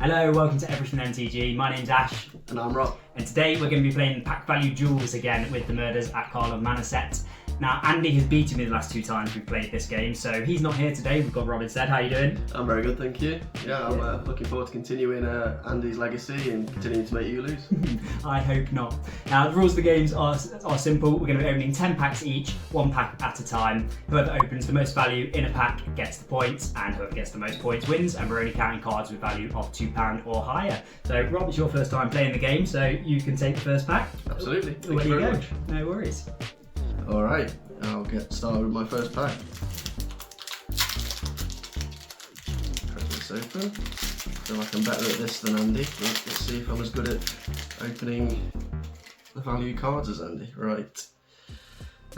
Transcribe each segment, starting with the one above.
Hello, welcome to Everything MTG. My name's Ash. And I'm Rob. And today we're going to be playing pack value duels again with the Murders at Karlov Manor set. Now, Andy has beaten me the last 2 times we've played this game, so he's not here today. We've got Rob instead. How are you doing? I'm very good, thank you. Yeah, I'm looking forward to continuing Andy's legacy and continuing to make you lose. I hope not. Now, the rules of the games are simple. We're going to be opening 10 packs each, 1 pack at a time. Whoever opens the most value in a pack gets the points, and whoever gets the most points wins, and we're only counting cards with value of £2 or higher. So, Rob, it's your first time playing the game, so you can take the first pack. Absolutely. Thank you very much. No worries. Alright, I'll get started with my first pack. Crack this open. I feel like I'm better at this than Andy, but let's see if I'm as good at opening the value cards as Andy. Right.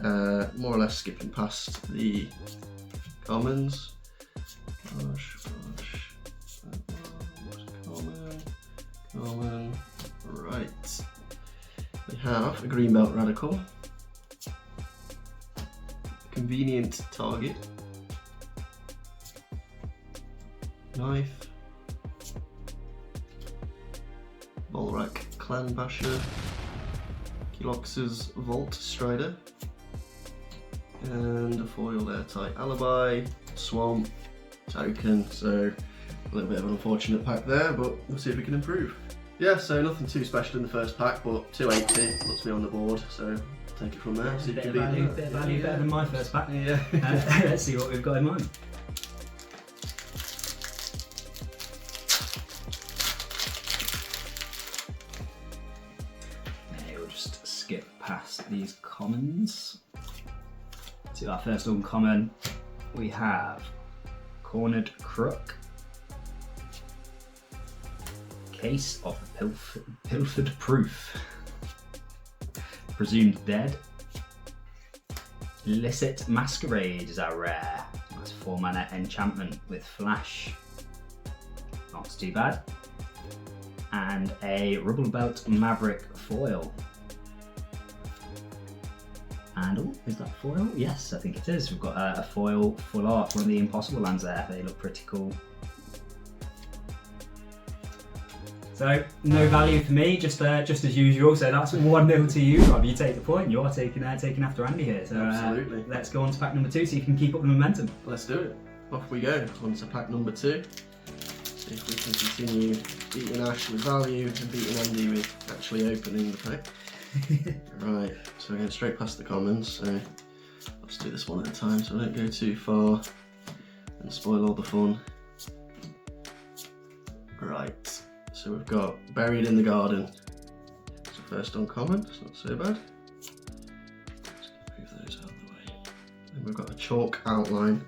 More or less skipping past the commons. Common. Right. We have a Greenbelt Radical. Convenient Target, Knife, Volrak Clan Basher, Kilox's Vault Strider, and a foil Airtight Alibi, Swamp, Token. So a little bit of an unfortunate pack there, but we'll see if we can improve. Yeah, so nothing too special in the first pack, but 280 puts me on the board, so take it from there. Yeah, see if you bit can of beat value, that. bit of value better than my first pack. Yeah. Let's see what we've got in mind. Okay, we'll just skip past these commons. To our first uncommon, we have Cornered Crook, Case of Pilfered Proof, Presumed Dead, Illicit Masquerade is our rare. That's 4 mana enchantment with flash. Not too bad. And a Rubblebelt Maverick foil. And oh, is that foil? Yes, I think it is. We've got a foil full art, one of the Impossible lands there. They look pretty cool. So, no value for me, just as usual. So that's 1-0 to you, Rob. You take the point. You're taking after Andy here. So Absolutely. Let's go on to pack number 2 so you can keep up the momentum. Let's do it. Off we go. On to pack number 2. See if we can continue beating Ash with value and beating Andy with actually opening the pack. Right, so we're going straight past the commons. So let's do this one at a time so I don't go too far and spoil all the fun. Right. So we've got Buried in the Garden. It's the first uncommon, it's not so bad. Just move those out of the way. Then we've got a Chalk Outline.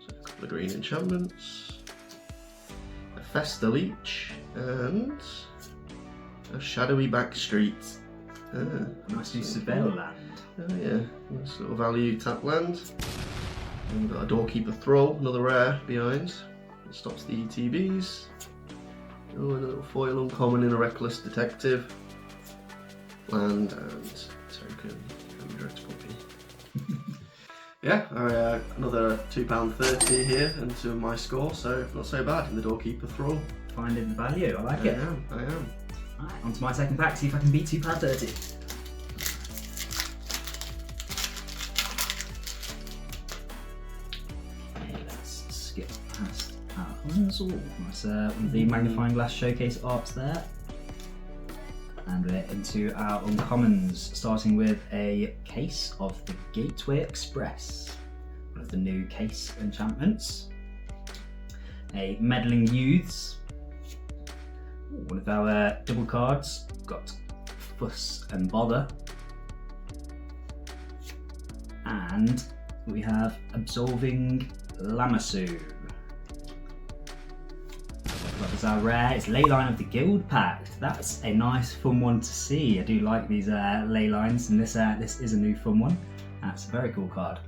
So a couple of green enchantments. A Festa Leech and a Shadowy Backstreet. Nice use of Surveil land. Oh yeah, nice little value tap land. And we've got a Doorkeeper Thrall, another rare behind. It stops the ETBs. Oh, and a little foil uncommon in a Reckless Detective. Land and token. Direct Puppy. Yeah, another £2.30 here into my score, so not so bad in the Doorkeeper Thrall. Finding the value, I like it. I am. Right, on to my second pack, see if I can beat £2.30. Okay, let's skip past our commons. That's one of the magnifying glass showcase arts there. And we're into our uncommons, starting with a Case of the Gateway Express, one of the new case enchantments. A Meddling Youths. One of our double cards, got Fuss and Bother. And we have Absolving Lamassu. That is our rare. It's Leyline of the Guild Pact. That's a nice fun one to see. I do like these ley lines, and this is a new fun one. That's a very cool card.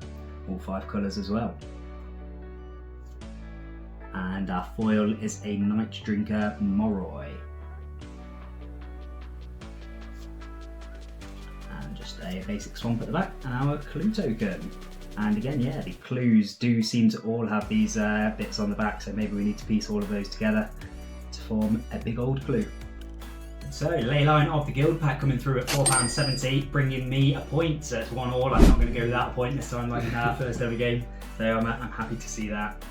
All 5 colours as well. And our foil is a Night Drinker Moroi. And just a basic swamp at the back, and our clue token. And again, yeah, the clues do seem to all have these bits on the back, so maybe we need to piece all of those together to form a big old clue. So, Leyline of the Guild pack coming through at £4.70, bringing me a point to 1-all. I'm not going to go without a point this time, like in our first ever game. So I'm happy to see that.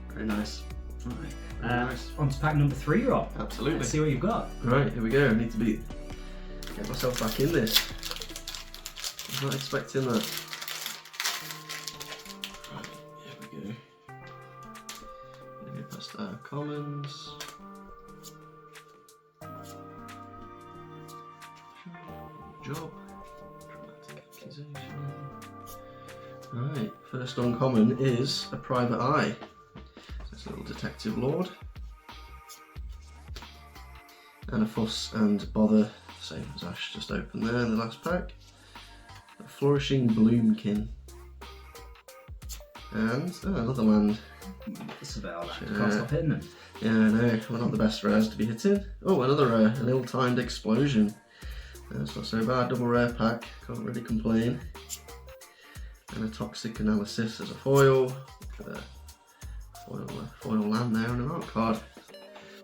Very nice. Alright. Nice. On to pack number 3, Rob. Absolutely. Let's see what you've got. Right, here we go. I need to get myself back in this. I was not expecting that. Right, here we go. Gonna get past our commons. Job. Dramatic accusation. Right, first uncommon is a private eye. That's a little detective lord. And a fuss and bother, same as Ash just opened there in the last pack. A flourishing bloomkin. And another land. Surveil Rob. Can't stop hitting them. Yeah, I know. We're not the best rares to be hitting. Oh, another rare, an ill-timed explosion. That's not so bad. Double rare pack. Can't really complain. And a toxic analysis as a foil. Look at that. Foil land there and an art card.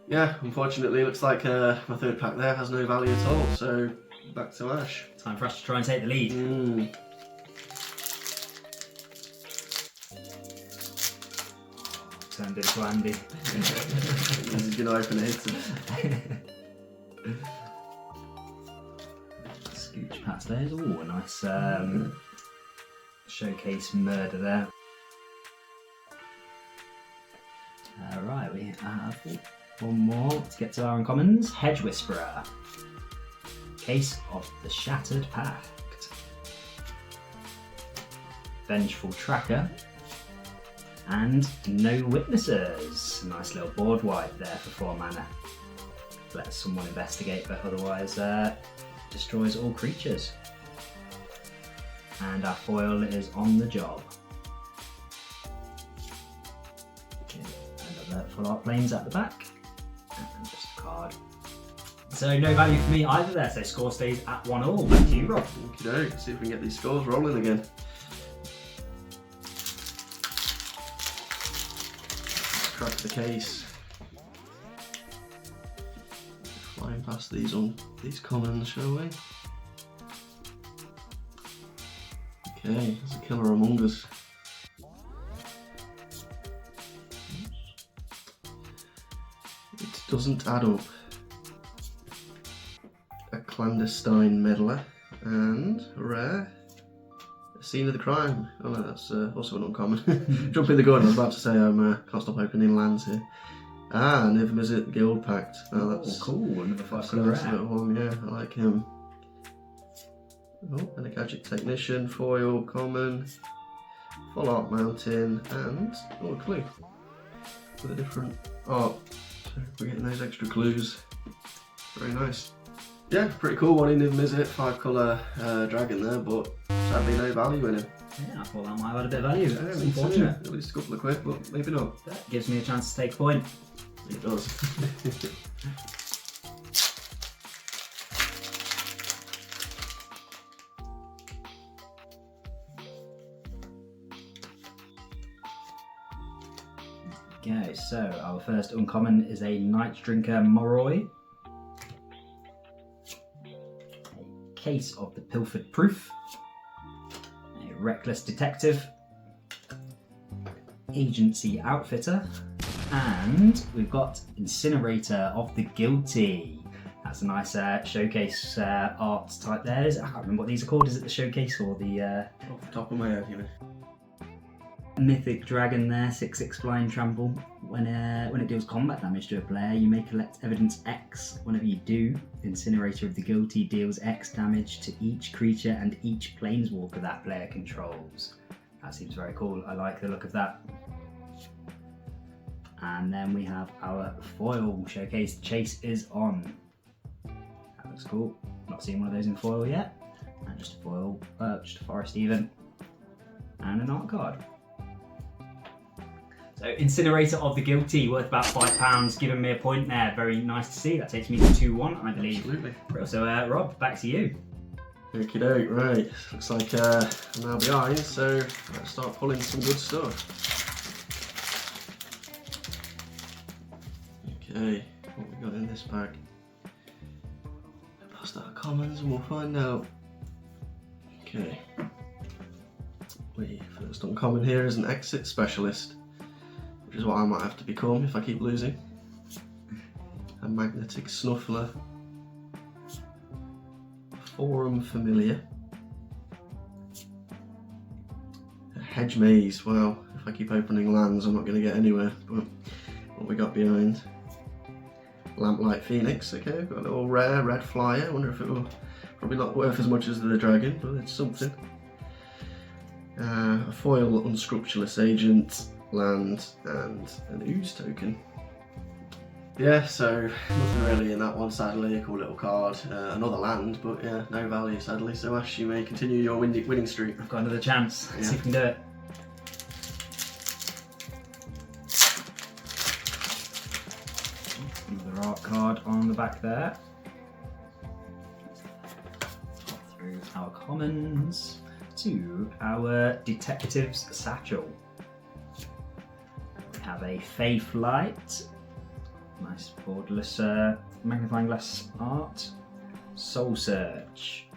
Yeah, unfortunately, it looks like my third pack there has no value at all. So back to Ash. Time for us to try and take the lead. Turned into Andy. This is going to open a hitter. Scooch past there. Oh, a nice showcase murder there. Right, we have one more to get to our uncommons. Hedge Whisperer. Case of the Shattered Pact. Vengeful Tracker. And No Witnesses. Nice little board wipe there for 4 mana. Lets someone investigate, but otherwise destroys all creatures. And our foil is on the job. Okay, another full art planes at the back. And just a card. So no value for me either there, so score stays at 1-all. Back to you, Rob. Okay, let's see if we can get these scores rolling again. Crack the case. Flying past these commons, shall we? Okay, there's a killer among us. It doesn't add up. A clandestine meddler and a rare. Scene of the crime. Oh no, that's also an uncommon. Jumping the gun, I was about to say I can't stop opening lands here. Ah, Never Visit Guild Pact. Oh, that's cool. Another 5 a nice little one, yeah, I like him. Oh, and a Gadget Technician, foil, common, full art mountain, and a clue. With a different art. So we're getting those extra clues. Very nice. Yeah, pretty cool one in Never Visit, 5 colour dragon there, but sadly no value in it. Yeah, I thought that might have had a bit of value. Yeah, That's me too. unfortunate. At least a couple of quid, but maybe not. That gives me a chance to take a point. It does. Okay, so our first uncommon is a Night Drinker Moroi. A Case of the Pilfered Proof. A Reckless Detective. Agency Outfitter. And we've got Incinerator of the Guilty. That's a nice showcase art type there. I can't remember what these are called. Is it the showcase or the... Off the top of my head, you know. Mythic Dragon there, 6/6 Blind Trample. When it deals combat damage to a player, you may collect evidence X. Whenever you do, Incinerator of the Guilty deals X damage to each creature and each planeswalker that player controls. That seems very cool. I like the look of that. And then we have our foil showcase. Chase is on. That looks cool. Not seen one of those in foil yet. And just a foil, just a forest even, and an art card. So Incinerator of the Guilty, worth about £5, giving me a point there. Very nice to see. That takes me to 2-1, I believe. Absolutely. So Rob, back to you. Okie doke, right. Looks like I'm now behind, so let's start pulling some good stuff. Okay, what we got in this bag? Bust our commons and we'll find out. Okay. The first uncommon here is an exit specialist, which is what I might have to become if I keep losing. A magnetic snuffler. Forum familiar. A hedge maze. Well, if I keep opening lands, I'm not going to get anywhere. But what we got behind? Lamplight Phoenix. Okay, I've got a little rare red flyer. I wonder if it will. Probably not worth as much as the dragon, but it's something. A foil unscrupulous agent, land, and an ooze token. Yeah, so nothing really in that one, sadly. A cool little card, another land, but yeah, no value, sadly. So Ash, you may continue your winning streak. I've got another chance. Let's see if we can do it. Another art card on the back there. Pop through our commons to our Detective's Satchel. We have a Faith Light. Nice borderless magnifying glass art. Soul Search.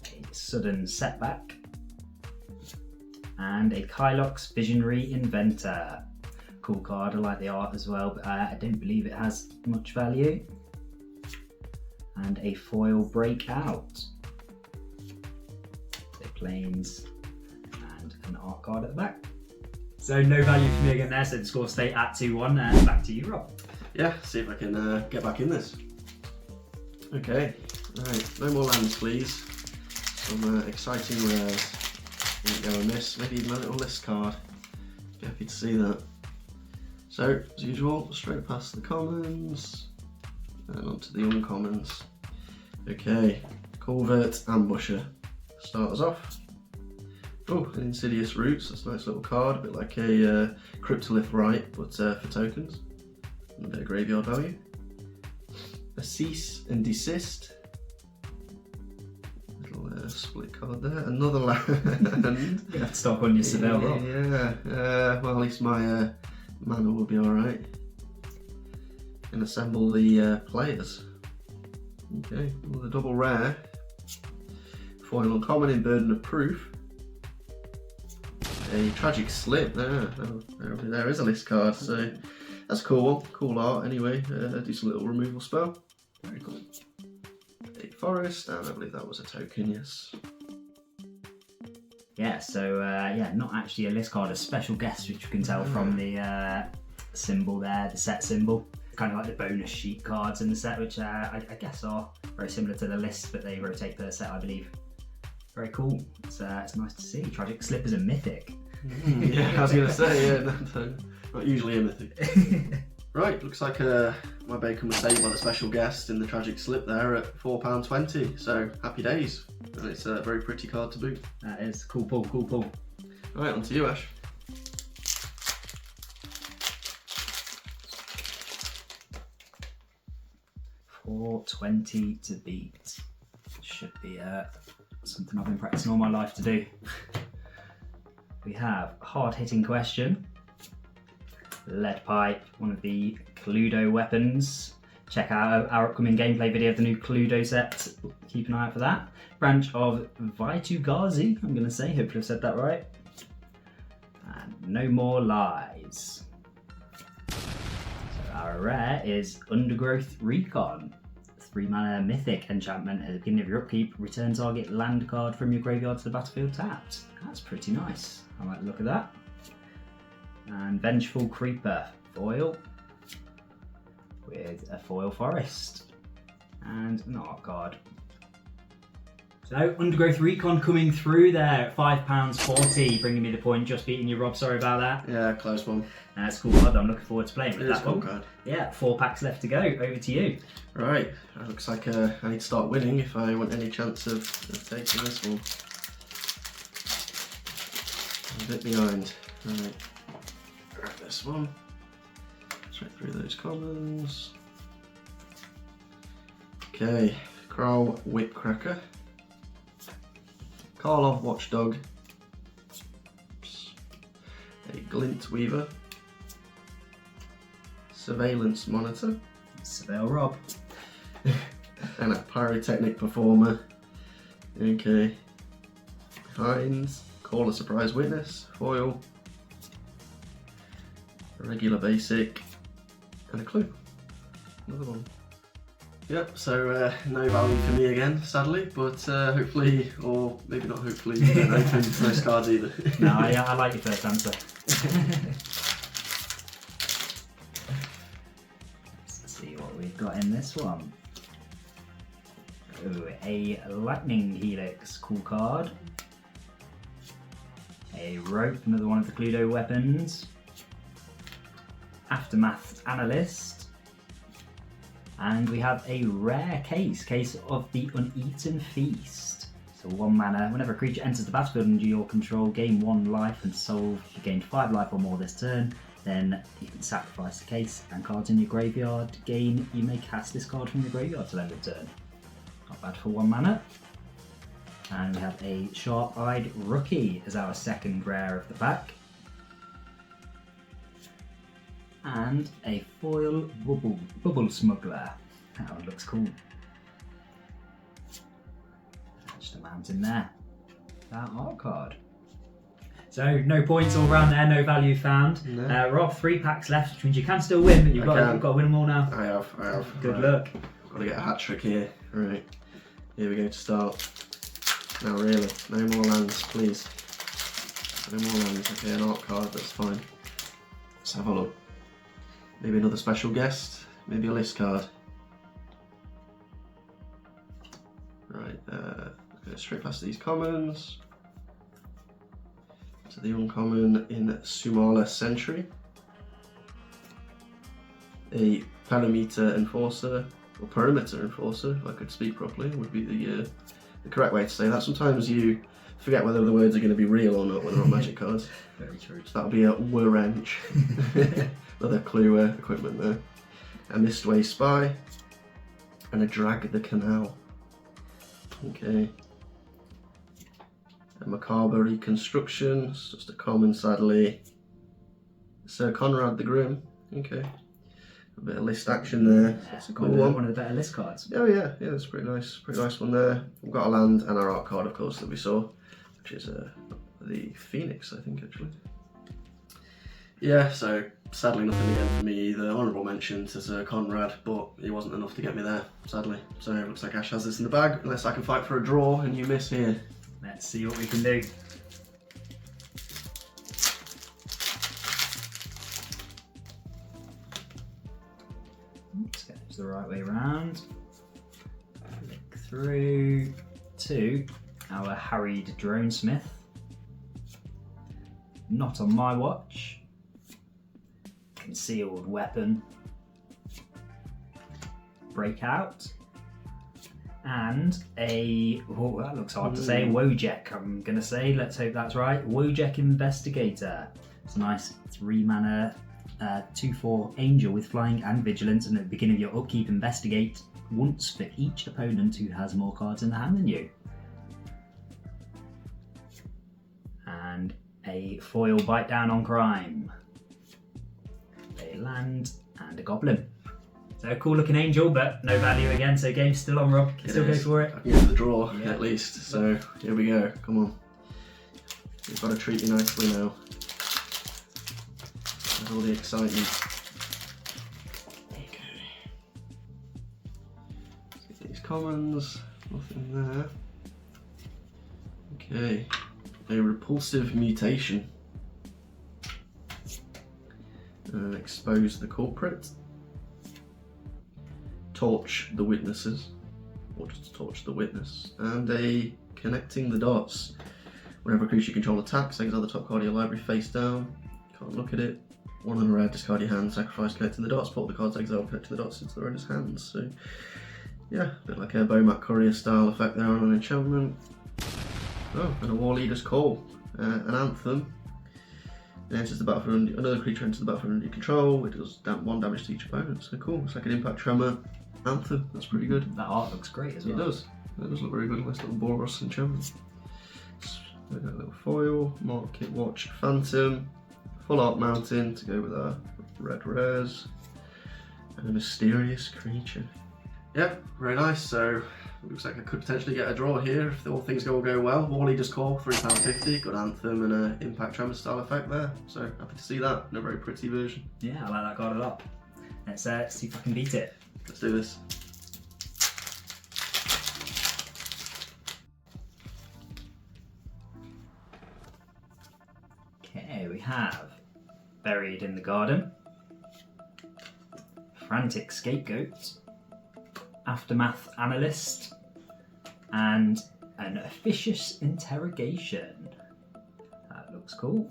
A Sudden Setback. And a Kylox Visionary Inventor. Cool card, I like the art as well, but I don't believe it has much value. And a foil Breakout. The planes and an art card at the back. So no value for me again there, so the score stay at 2-1. Back to you, Rob. Yeah, see if I can get back in this. Okay, right, no more lands please. Some exciting rares. Didn't go amiss, maybe even a little list card. Be happy to see that. So, as usual, straight past the commons and onto the uncommons. Okay, Culvert Ambusher. Start us off. Oh, an Insidious Roots, that's a nice little card, a bit like a Cryptolith Rite, but for tokens. And a bit of graveyard value. A Cease and Desist. Little split card there. Another land. You have to stop on your Surveil Rob. Yeah, well, at least my mana will be alright. And assemble the players. Okay, well, the double rare. Foil uncommon in Burden of Proof. A Tragic Slip, there is a list card, so that's a cool one, cool art anyway, do some little removal spell, very cool. A Forest, and I believe that was a token, yes. Yeah, so yeah, not actually a list card, a special guest, which you can tell from the symbol there, the set symbol. Kind of like the bonus sheet cards in the set, which I guess are very similar to the list, but they rotate per set, I believe. Very cool. It's nice to see. Tragic Slip is a mythic. Yeah, I was going to say, yeah, not usually a mythic. Right, looks like my bacon was saved by the special guest in the Tragic Slip there at £4.20, so happy days. And it's a very pretty card to boot. That is cool pull, cool pull. Right, on to you, Ash. $4.20 to beat. Should be something I've been practicing all my life to do. We have hard-hitting question. Lead Pipe, one of the Cluedo weapons. Check out our upcoming gameplay video of the new Cluedo set. Keep an eye out for that. Branch of Vaitugazi, I'm going to say. Hopefully I've said that right. And No More Lies. So our rare is Undergrowth Recon. 3-mana mythic enchantment at the beginning of your upkeep. Return target land card from your graveyard to the battlefield tapped. That's pretty nice. I like the look of that. And Vengeful Creeper foil with a foil forest and an art card. So Undergrowth Recon coming through there at £5.40, bringing me the point, just beating you, Rob. Sorry about that. Yeah, close one. That's cool card. I'm looking forward to playing with It is that cool one. card. Yeah, 4 packs left to go. Over to you. Right, it looks like I need to start winning if I want any chance of taking this one. I'm a bit behind. Right, grab this one. Straight through those commons. Okay, Crow Whipcracker. Karlov Watchdog. A Glint Weaver. Surveillance Monitor. Surveil Rob. And a Pyrotechnic Performer. Okay. Hinds. Call a Surprise Witness. Foil. A regular basic. And a Clue. Another one. Yep, so no value for me again, sadly, but hopefully, or maybe not hopefully, you don't open most cards either. No, I like your first answer. Let's see what we've got in this one. Ooh, a Lightning Helix, cool card. A Rope, another one of the Cluedo weapons. Aftermath Analyst. And we have a rare case of the Uneaten Feast. So 1 mana, whenever a creature enters the battlefield under your control, gain 1 life and solve. If you gained 5 life or more this turn, then you can sacrifice the case and cards in your graveyard gain. You may cast this card from your graveyard till end of turn. Not bad for 1 mana. And we have a Sharp-Eyed Rookie as our second rare of the pack. And a foil bubble smuggler. That one looks cool. Just a mountain there. That art card. So no points all round there, no value found. No. Rob, 3 packs left, which means you can still win, but you've got to win them all now. I have. Good luck. Got to get a hat trick here. Right, here we go to start. Now really, no more lands, please. No more lands. Okay, an art card, that's fine. Let's have a look. Maybe another special guest, maybe a list card. Right, go straight past these commons. To the uncommon in Sumala Sentry. A Perimeter Enforcer, or Perimeter Enforcer, if I could speak properly, would be the correct way to say that. Sometimes you forget whether the words are going to be real or not when they're on Magic cards. Very true. So that'll be a Wrench. Another Clue equipment there. A Mistway Spy. And a Drag the Canal. Okay. A Macabre Reconstruction. It's just a common, sadly. Sir Conrad the Grim. Okay. A bit of list action there. Yeah, That's a cool one. One of the better list cards. Oh yeah, it's pretty nice one there. We've got a land and our art card, of course, that we saw, which is the Phoenix, I think, actually. Yeah, so sadly nothing again for me either. Honourable mention to Sir Conrad, but he wasn't enough to get me there, sadly. So it looks like Ash has this in the bag, unless I can fight for a draw and you miss here. Let's see what we can do. Let's get it the right way around. Flick through to our harried Dronesmith. Not on my watch. Concealed Weapon. Breakout. And a, oh, that looks hard to say, Wojek, I'm going to say, let's hope that's right. Wojek Investigator. It's a nice 3 mana, 2/4 Angel with Flying and Vigilance, and at the beginning of your upkeep, investigate once for each opponent who has more cards in the hand than you. And a foil Bite Down on Crime. A land and a Goblin. So a cool looking Angel, but no value again, so game's still on, Rob. Can still go for it. I can get to the draw, at least. So here we go, come on. We've got to treat you nicely now. There's all the excitement. Okay. Let's get these commons, nothing there. Okay, a Repulsive Mutation. Expose the Culprit. Torch the Witnesses, or just torch the witness, and a Connecting the Dots. Whenever a creature you control attacks, exile the top card of your library face down. Can't look at it. 1 on a red, discard your hand, sacrifice Connecting the Dots, put the cards exile Connecting the Dots into the owner's hands. So, yeah, a bit like a Bomat Courier style effect there on an enchantment. Oh, and a War Leader's Call, an Anthem. It enters the battlefield, another creature enters the battlefield under your control. It does 1 damage to each opponent. So cool. It's like an Impact Tremor Anthem. That's pretty good. That art looks great as well. It does. It does look very good. Nice little Boros enchantment. A little foil, Market Watch Phantom, Full Art Mountain to go with our red rares. And a mysterious creature. Yeah, very nice. So looks like I could potentially get a draw here if all things go well. Wally Just Call, £3.50, good anthem and an impact tremor style effect there. So happy to see that in a very pretty version. Yeah, I like that card a lot. Let's see if I can beat it. Let's do this. Okay, we have Buried in the Garden, Frantic Scapegoat, Aftermath Analyst, and an Officious Interrogation. That looks cool.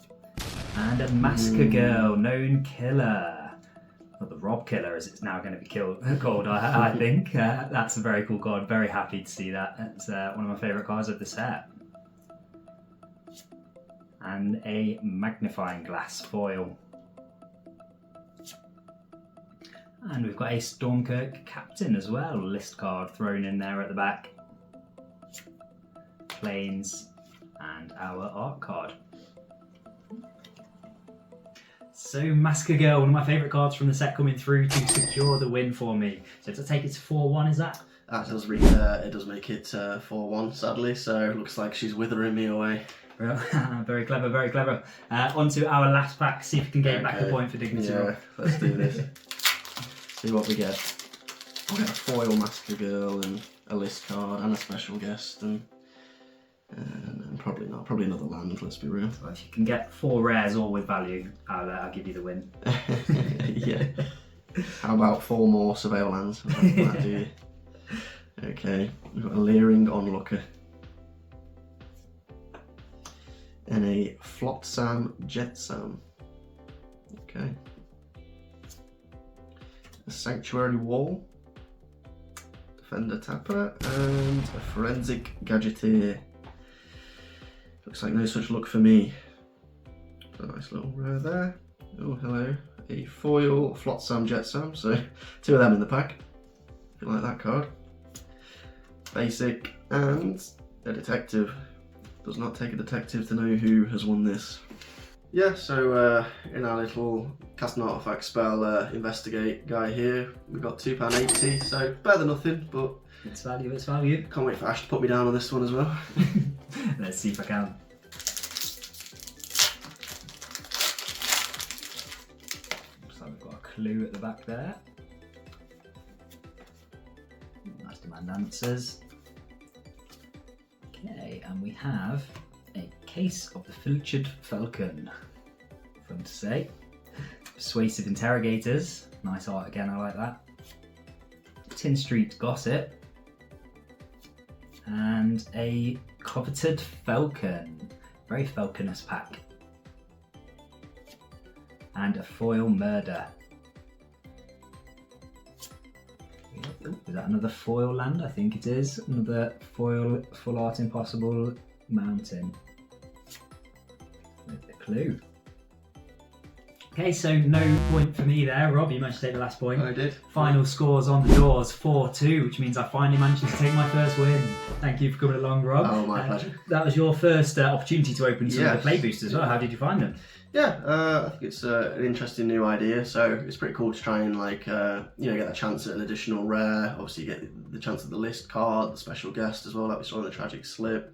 And a Massacre Girl, Known Killer. Or the Rob Killer, as it's now going to be called, I think. That's a very cool card. Very happy to see that. It's one of my favourite cards of the set. And a Magnifying Glass foil. And we've got a Stormkirk Captain as well, list card thrown in there at the back. Planes and our art card. So Massacre Girl, one of my favourite cards from the set, coming through to secure the win for me. So to take it to 4-1, is that? That does read, it does make it 4-1 sadly, so it looks like she's withering me away. Very clever, very clever. On to our last pack, see if we can get back a point for Dignity. Yeah, let's do this. See what we get. I'll get a foil Massacre Girl and a list card and a special guest and probably another land, let's be real. Well, if you can get 4 rares all with value, I'll give you the win. Yeah. How about 4 more Surveil lands? That do you? Okay, we've got a Leering Onlooker. And a Flotsam Jetsam. Okay. A Sanctuary Wall. Defender Tapper. And a Forensic Gadgeteer. Looks like no such luck for me. A nice little rare there. Oh, hello. A foil Flotsam Jetsam. So 2 of them in the pack. If you like that card. Basic and a detective. Does not take a detective to know who has won this. Yeah, so in our little cast an artifact spell investigate guy here, we've got £2.80, so better than nothing, but it's value, it's value. Can't wait for Ash to put me down on this one as well. Let's see if I can. Looks like we've got a clue at the back there. Nice demand answers. Okay, and we have a Case of the Filched Falcon. Fun to say. Persuasive Interrogators. Nice art again, I like that. Tin Street Gossip. And a Coveted Falcon. Very falconous pack. And a Foil Murder. Ooh, is that another foil land? I think it is. Another foil Full Art Impossible Mountain. With the clue. Okay, so no point for me there. Rob, you managed to take the last point. I did. Final scores on the doors, 4-2, which means I finally managed to take my first win. Thank you for coming along, Rob. Oh, my pleasure. That was your first opportunity to open some of the play boosters as well. How did you find them? Yeah, I think it's an interesting new idea. So it's pretty cool to try and get a chance at an additional rare. Obviously, you get the chance at the list card, the special guest as well, like we saw in the Tragic Slip.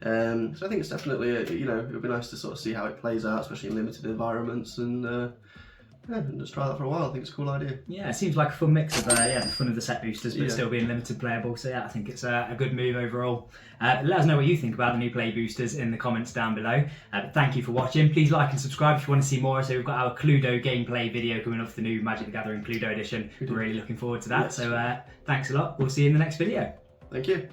So I think it's definitely it'll be nice to sort of see how it plays out, especially in limited environments, and just try that for a while. I think it's a cool idea. Yeah, it seems like a fun mix of the fun of the set boosters, but still being limited playable. So yeah, I think it's a good move overall. Let us know what you think about the new play boosters in the comments down below. But thank you for watching. Please like and subscribe if you want to see more. So we've got our Cluedo gameplay video coming up for the new Magic the Gathering Cluedo edition. We're really looking forward to that. Yes. So thanks a lot. We'll see you in the next video. Thank you.